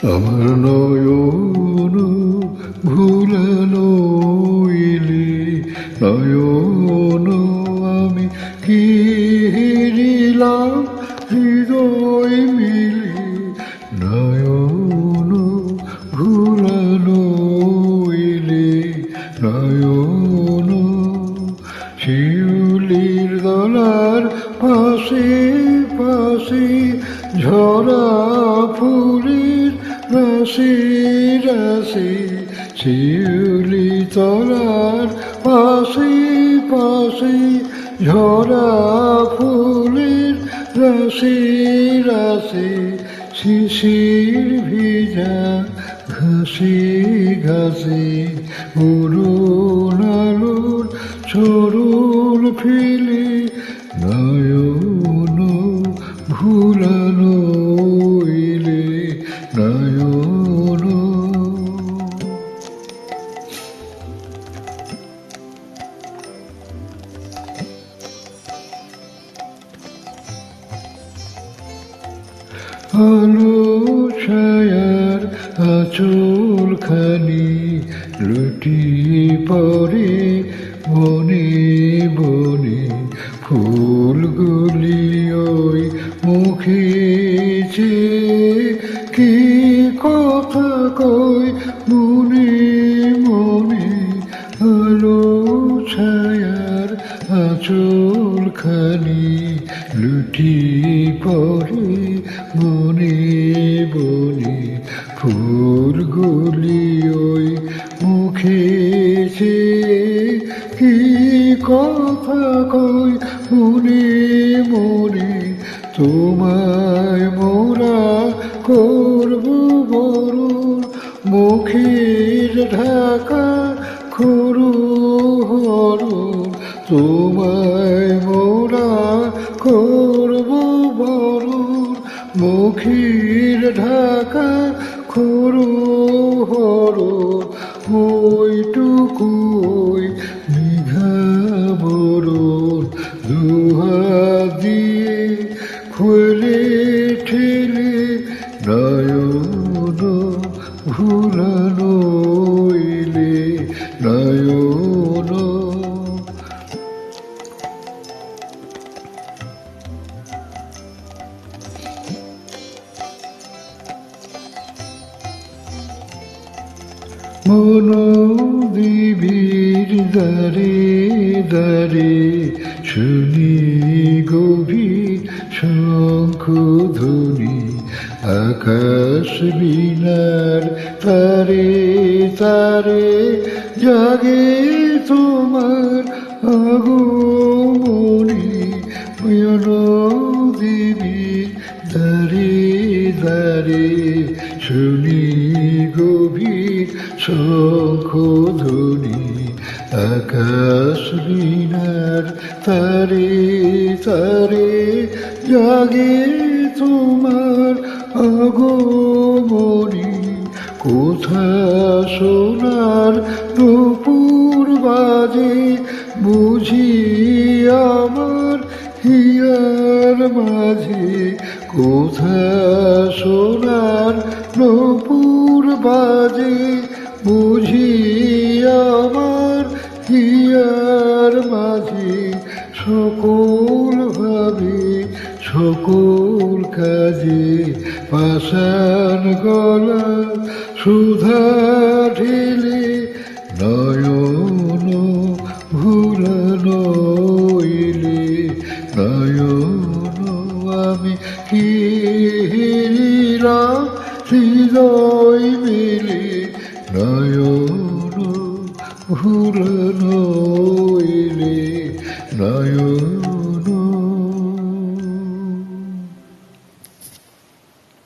আমার নয়ন ভুলানো ইলি নয়ন আমি কি হিরিলাম হৃদয় মিলি নয়ন ভুলানো ইলি নয়ন শিউলির দলার পাশে পাশে ঝরা ফুলের রাশি রাশি শিউলি তলার পাশে পাশে ঝরা ফুলের রাশি রাশি শিশির ভিজা ঘাসি ঘাসি উড়ুন আলোর চরুল ফিলি নয়ন ভুলানো ইলে নয়ন আলো ছায়ার আঁচল খানি লুটিয়ে পড়ে বনে বনে ফুলগুলি ওই মুখেছে কি কথা কই মনে মনে আলো ছায়ার আঁচল খানি লুটিয়ে পড়ে বনে বনে ফুলগুলি ওই মুখেছে কি কথা কই মনে মনে তোমায় মোরা করব বরণ মুখের ঢাকা খরু হরণ তোমায় মোরা করব বরণ মুখের ঢাকা খরু হরণ ওইটুকুই নিঘা বরণ দুহাত দিয়ে খুলে ঠেলে নয়ন ভুলানো ইলে নয়ন মনোদেবীর দ্বারে দ্বারে শুনি গভীর শঙ্খধ্বনি আকাশ বীণার তারে তারে জাগে তোমার আগমনী মনোদেবীর দ্বারে দ্বারে শুনি গভীর শঙ্খধ্বনি আকাশ বীণার তারে তারে জাগে তোমার আগমনী কোথা সোনার নূপুর বাজে বুঝি আমার হিয়ার মাঝে কোথা সোনার নূপুর বাজে বুঝি আমার হিয়ার মাঝে সকল ভাবে সকল কাজে পাষাণ গলা সুধা ঢেলে নয়ন ভুলানো ইলে নয়ন আমি কি হিরিলাম হৃদয় মিলে নয়ন ভুলানো ইলে নয়ন